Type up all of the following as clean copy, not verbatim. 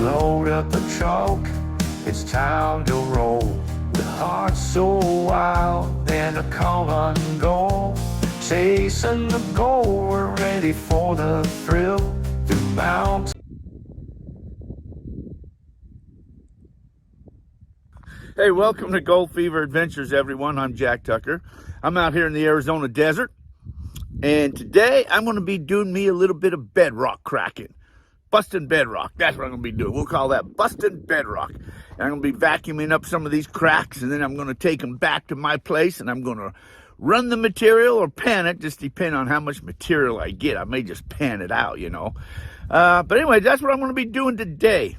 load up the truck, it's time to roll. With hearts so wild and a common goal, chasing the goal, we're ready for the thrill. Through mountains. Hey, welcome to Gold Fever Adventures, everyone. I'm Jack Tucker. I'm out here in the Arizona desert, and today I'm going to be doing me a little bit of bedrock cracking. Busting bedrock, that's what I'm going to be doing. We'll call that busting bedrock. And I'm going to be vacuuming up some of these cracks, and then I'm going to take them back to my place, and I'm going to run the material or pan it, just depending on how much material I get. I may just pan it out, you know. But anyway, that's what I'm going to be doing today.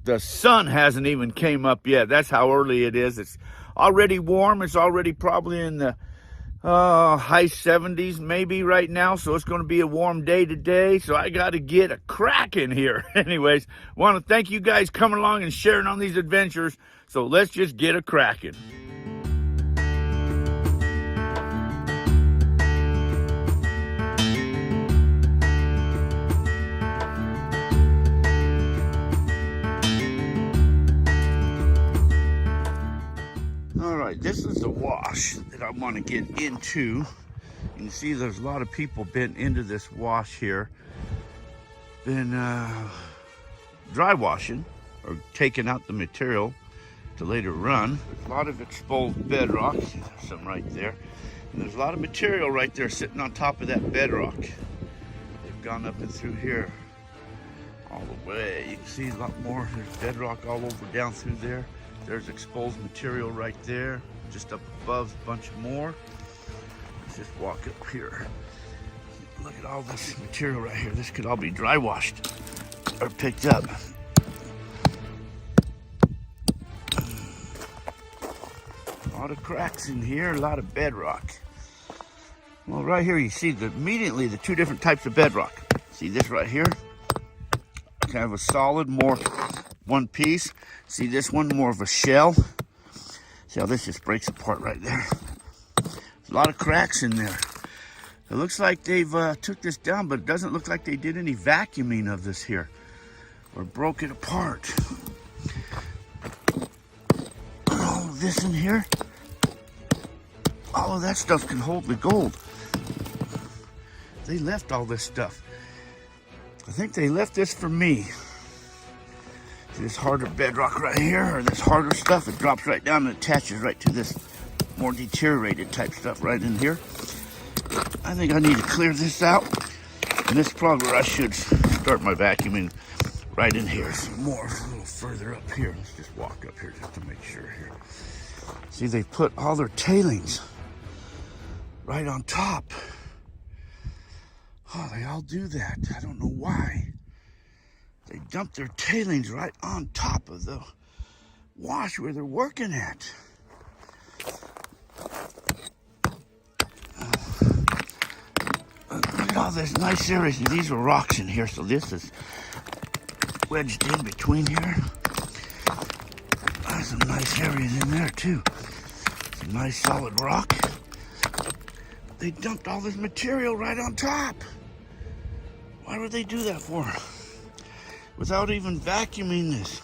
The sun hasn't even came up yet. That's how early it is. It's already warm. It's already probably in the high 70s maybe right now. So it's going to be a warm day today. So I got to get a crack in here. Anyways, want to thank you guys coming along and sharing on these adventures. So let's just get a cracking. This is the wash that I want to get into. You can see there's a lot of people been into this wash here. Been dry washing or taking out the material to later run. There's a lot of exposed bedrock. See, there's some right there. And there's a lot of material right there sitting on top of that bedrock. They've gone up and through here all the way. You can see a lot more. There's bedrock all over down through there. There's exposed material right there. Just up above, a bunch more. Let's just walk up here. Look at all this material right here. This could all be dry washed or picked up. A lot of cracks in here, a lot of bedrock. Well, right here you see immediately the two different types of bedrock. See this right here? Kind of a solid, more one piece. See this one, more of a shell. See how this just breaks apart right there. There's a lot of cracks in there. It looks like they've took this down, but it doesn't look like they did any vacuuming of this here or broke it apart. All of this in here, all of that stuff can hold the gold. They left all this stuff. I think they left this for me. This harder bedrock right here, or this harder stuff, it drops right down and attaches right to this more deteriorated type stuff right in here. I think I need to clear this out, and this is probably where I should start my vacuuming, right in here. Some more a little further up here. Let's just walk up here just to make sure here. See, they put all their tailings right on top. Oh, they all do that. I don't know why. They dump their tailings right on top of the wash where they're working at. Look at all this nice areas. These are rocks in here, so this is wedged in between here. There's some nice areas in there too. Some nice solid rock. They dumped all this material right on top. Why would they do that for? Without even vacuuming this,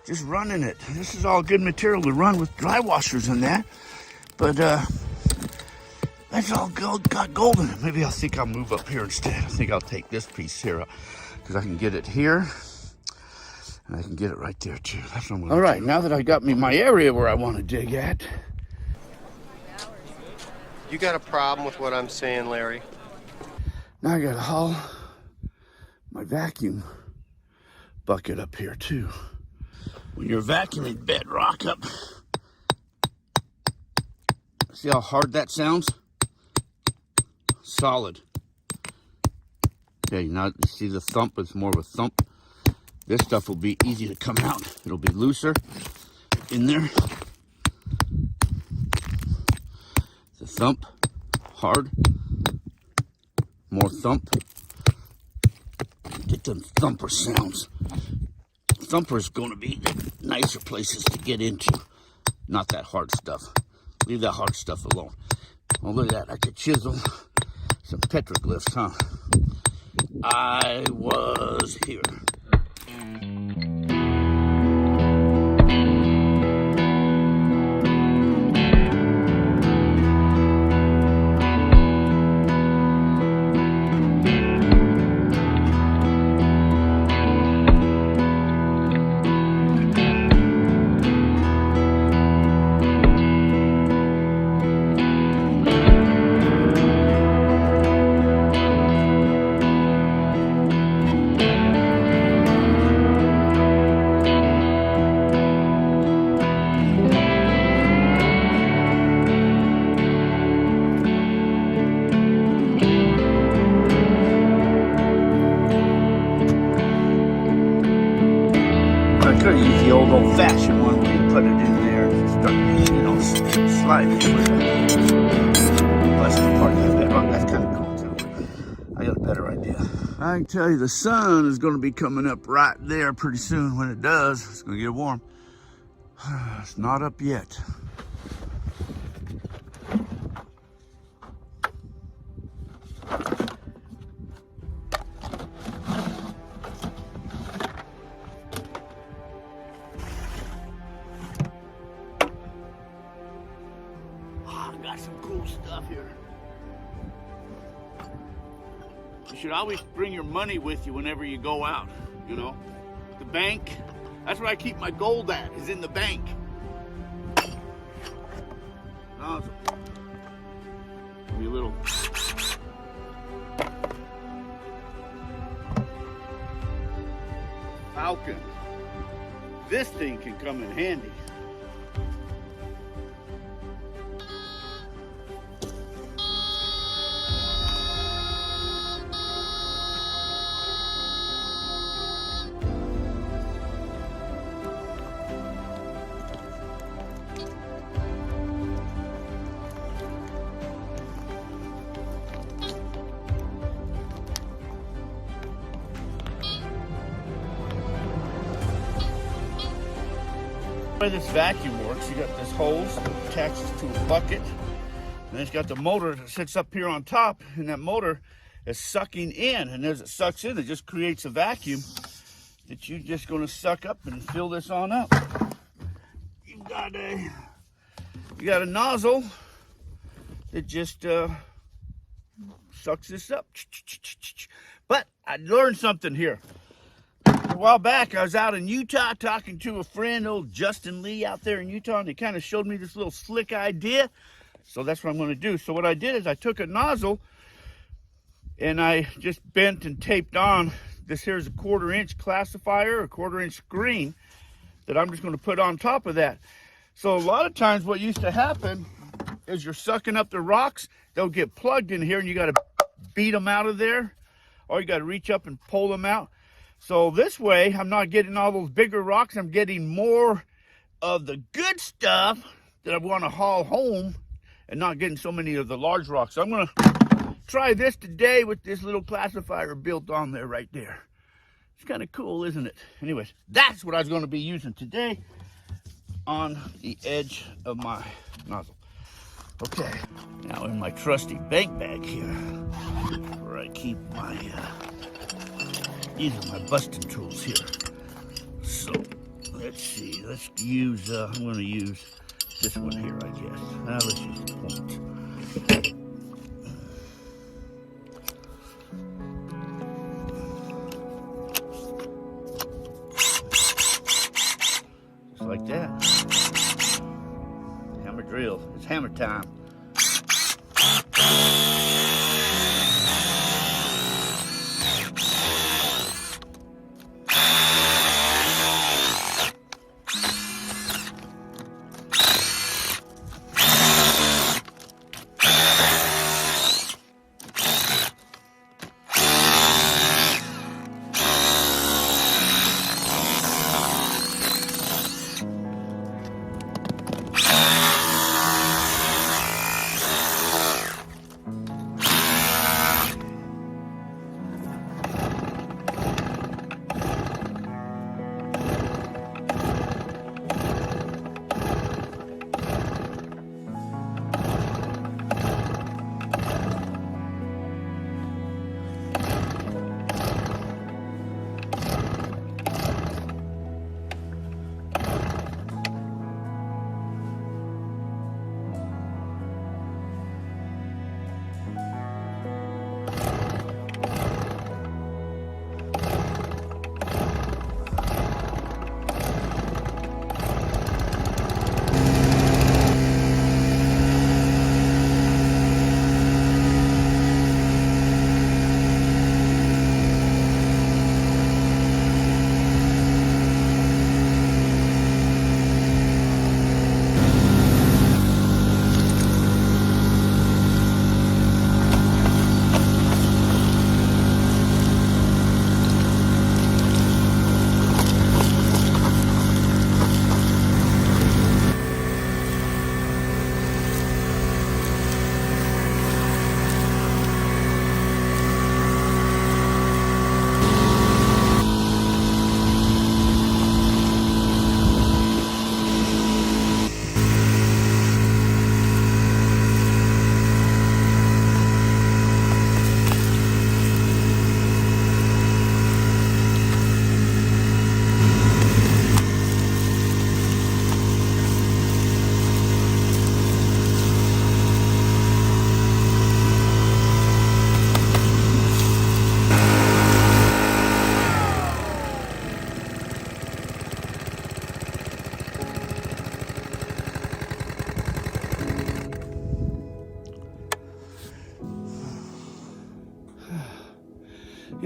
just running it. This is all good material to run with dry washers and that, but that's all got gold in it. Maybe I think I'll move up here instead. I think I'll take this piece here because I can get it here and I can get it right there too. That's what I'm gonna do. All right, now that I got me my area where I want to dig at. You got a problem with what I'm saying, Larry? Now I gotta haul my vacuum bucket up here too. When you're vacuuming bedrock up, see how hard that sounds? Solid. Okay, now you see the thump, it's more of a thump. This stuff will be easy to come out. It'll be looser in there. The thump, hard, more thump. Get them thumper sounds. Thumper's going to be the nicer places to get into, not that hard stuff. Leave that hard stuff alone. Oh, look at that. I could chisel some petroglyphs, huh? I was here. I could have used the old-fashioned one where you put it in there and start, sliding it with it. Busting apart that bedrock. That's kind of cool too. I got a better idea. I can tell you the sun is going to be coming up right there pretty soon. When it does, it's going to get warm. It's not up yet. Got some cool stuff here. You should always bring your money with you whenever you go out, The bank, that's where I keep my gold at, is in the bank. Nozzle. Give me a little. Falcon. This thing can come in handy. The way this vacuum works, you got this hose that attaches to a bucket, and it's got the motor that sits up here on top, and that motor is sucking in, and as it sucks in, it just creates a vacuum that you're just going to suck up and fill this on up. You got a nozzle that just sucks this up. But I learned something here. A while back, I was out in Utah talking to a friend, old Justin Lee out there in Utah, and he kind of showed me this little slick idea. So that's what I'm going to do. So what I did is I took a nozzle and I just bent and taped on. This here is a 1/4 inch classifier, a 1/4 inch screen that I'm just going to put on top of that. So a lot of times what used to happen is you're sucking up the rocks, they'll get plugged in here and you got to beat them out of there, or you got to reach up and pull them out. So this way, I'm not getting all those bigger rocks. I'm getting more of the good stuff that I want to haul home and not getting so many of the large rocks. So I'm going to try this today with this little classifier built on there right there. It's kind of cool, isn't it? Anyways, that's what I was going to be using today on the edge of my nozzle. Okay, now in my trusty bank bag here, where I keep my... these are my busting tools here. So, let's see. Let's use, I'm going to use this one here, I guess. Now, let's use the point. Just like that. Hammer drill. It's hammer time.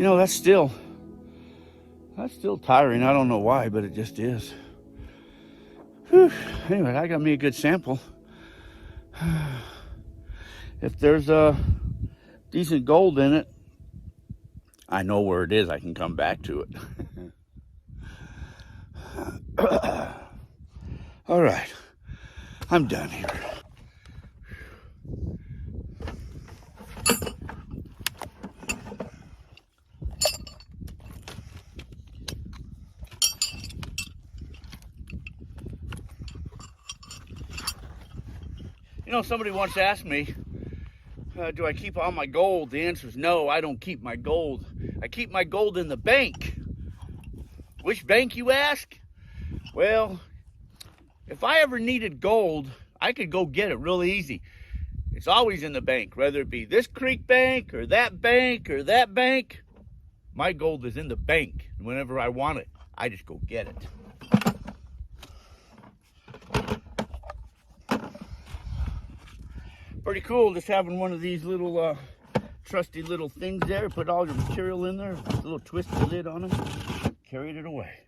You know, that's still tiring. I don't know why, but it just is. Whew. Anyway, I got me a good sample. If there's a decent gold in it, I know where it is. I can come back to it. All right, I'm done here. You know, somebody once asked me, do I keep all my gold? The answer is no, I don't keep my gold. I keep my gold in the bank. Which bank, you ask? Well, if I ever needed gold, I could go get it real easy. It's always in the bank, whether it be this creek bank or that bank or that bank. My gold is in the bank. Whenever I want it, I just go get it. Pretty cool just having one of these little trusty little things there. Put all your material in there, a little twisty lid on them, carried it away.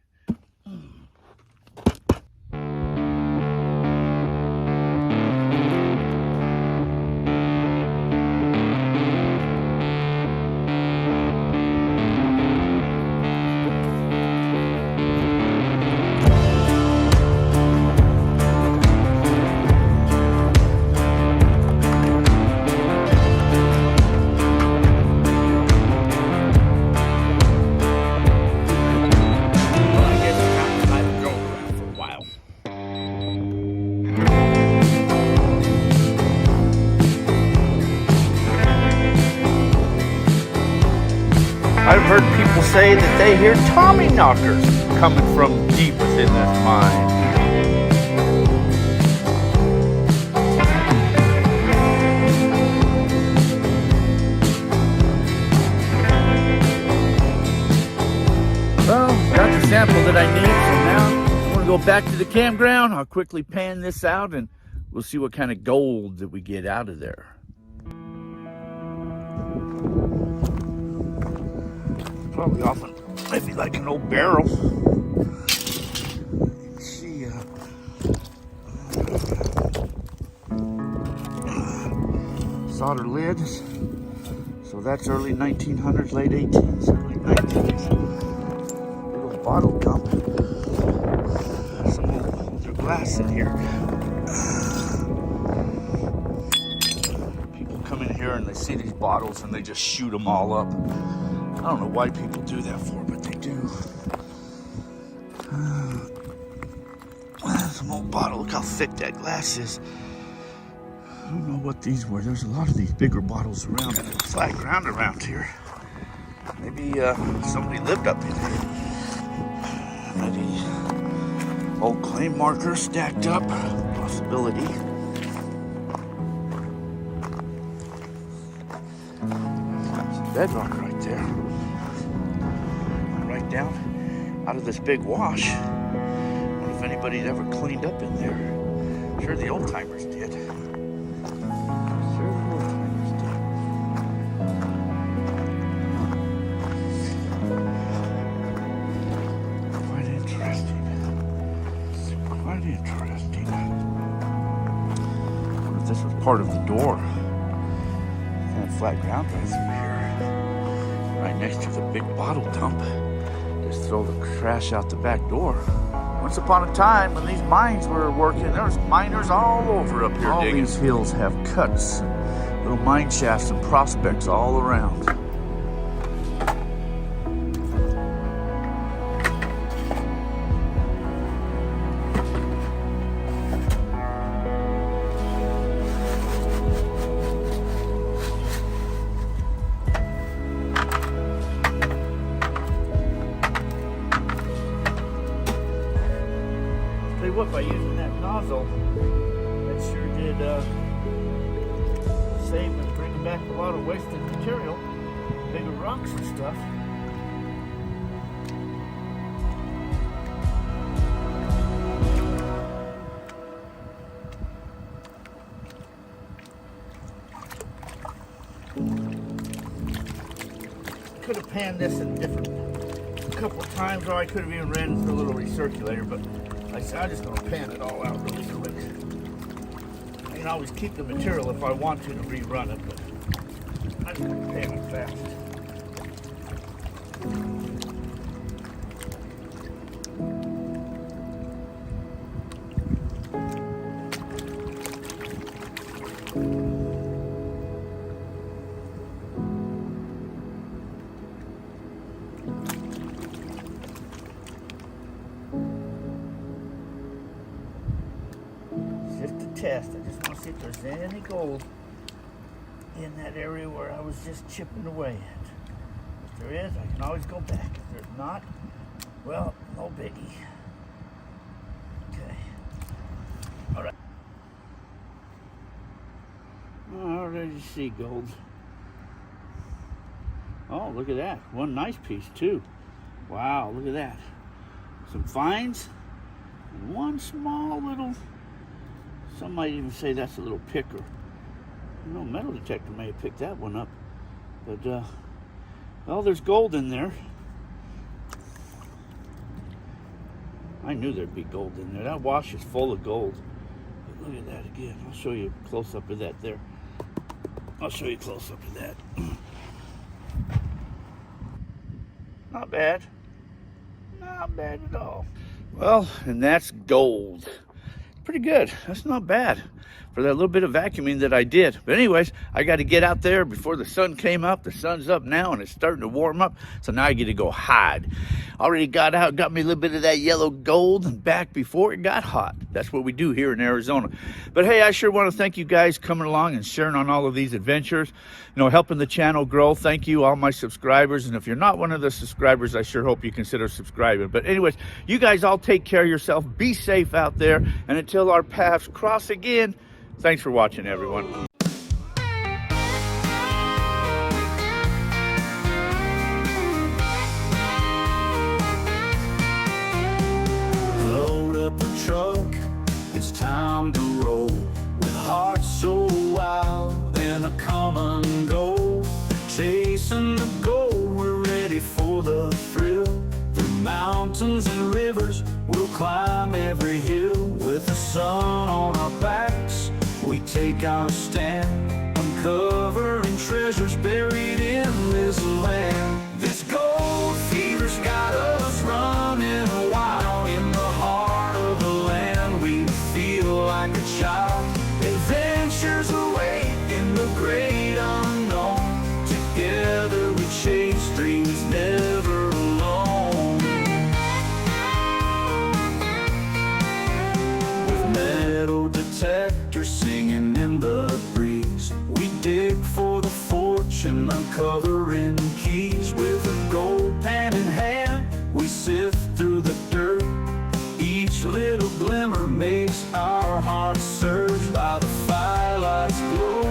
I've heard people say that they hear Tommy knockers coming from deep within this mine. Well, got the sample that I need, so now I'm going to go back to the campground. I'll quickly pan this out and we'll see what kind of gold that we get out of there. Probably off maybe like an old barrel. Let's see. Solder lids. So that's early 1900s, late 1800s, early 1900s. Little bottle dump. Some older glass in here. People come in here and they see these bottles and they just shoot them all up. I don't know why people do that for, but they do. Some old bottle. Look how thick that glass is. I don't know what these were. There's a lot of these bigger bottles around. Flat ground around here. Maybe somebody lived up in here. Maybe old clay markers stacked up. Possibility. Some bedrock right there. Right down out of this big wash. I wonder if anybody'd ever cleaned up in there. I'm sure the old timers did. Quite interesting. Quite interesting. I wonder if this was part of the door. Kind of flat ground right through here. Right next to the big bottle dump. Just throw the trash out the back door. Once upon a time, when these mines were working, there was miners all over up here digging. All these hills have cuts, little mine shafts and prospects all around. What, by using that nozzle, it sure did save and bring back a lot of wasted material, bigger rocks and stuff. Could have pan this in different couple of times, or I could have even ran through a little recirculator, but like I said, I'm just gonna pan it all out really quick. I can always keep the material if I want to rerun it, but I'm just gonna pan it fast. Just a test. I just want to see if there's any gold in that area where I was just chipping away at. If there is, I can always go back. If there's not, well, no biggie. Okay. All right. I already see gold. Oh, look at that. One nice piece, too. Wow, look at that. Some fines and one small little, some might even say that's a little picker. No metal detector may have picked that one up. But, well, there's gold in there. I knew there'd be gold in there. That wash is full of gold. But look at that again. I'll show you a close-up of that there. I'll show you a close-up of that. Not bad. Not bad at all. Well, and that's gold. Pretty good. That's not bad for that little bit of vacuuming that I did. But anyways, I got to get out there before the sun came up. The sun's up now and it's starting to warm up. So now I get to go hide. Already got out, got me a little bit of that yellow gold and back before it got hot. That's what we do here in Arizona. But hey, I sure want to thank you guys coming along and sharing on all of these adventures, you know, helping the channel grow. Thank you, all my subscribers. And if you're not one of the subscribers, I sure hope you consider subscribing. But anyways, you guys all take care of yourself. Be safe out there. And until our paths cross again, thanks for watching, everyone. Load up a truck, it's time to roll. With hearts so wild and a common goal. Chasing the goal, we're ready for the thrill. Through mountains and rivers, we'll climb every hill. With the sun on our backs, we take our stand, uncovering treasures buried in this land. This gold fever's got us running wild. In the heart of the land, we feel like a child. Adventures await in the great unknown. Together we chase dreams never alone. With metal detectors singing in the breeze, we dig for the fortune, uncovering keys. With a gold pan in hand, we sift through the dirt. Each little glimmer makes our hearts surge. By the firelight's glow,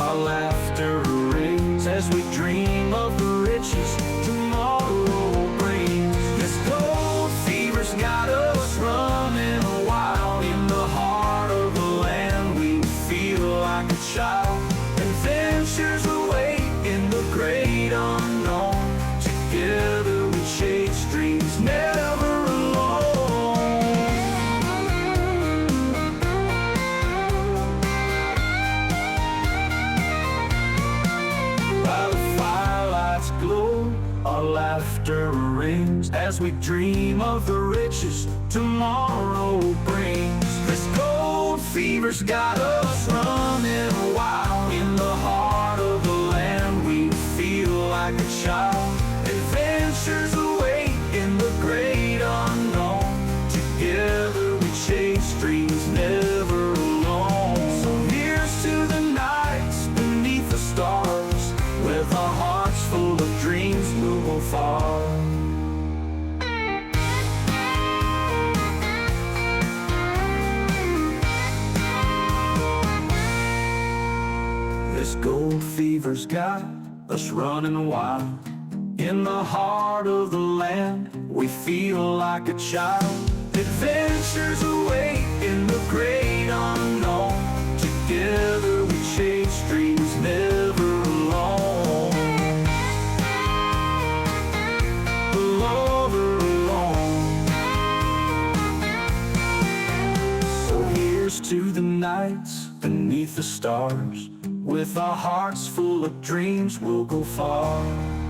our laughter rings as we dream of the riches tomorrow brings. This gold fever's got us running wild. In the heart of the land, we feel like a child. Adventures await in the great unknown. Together we chase dreams never alone. By the firelight's glow, our laughter rings as we dream of the riches tomorrow brings. This gold fever's got us running wild. In the heart of the land, we feel like a child. Adventures await in the great unknown. Together we chase dreams never alone. So here's to the nights beneath the stars. With our hearts full of dreams, we'll go far. This gold fever's got us running wild. In the heart of the land, we feel like a child. Adventures await in the great unknown. Together we chase dreams never alone. nights beneath the stars. With our hearts full of dreams, we'll go far.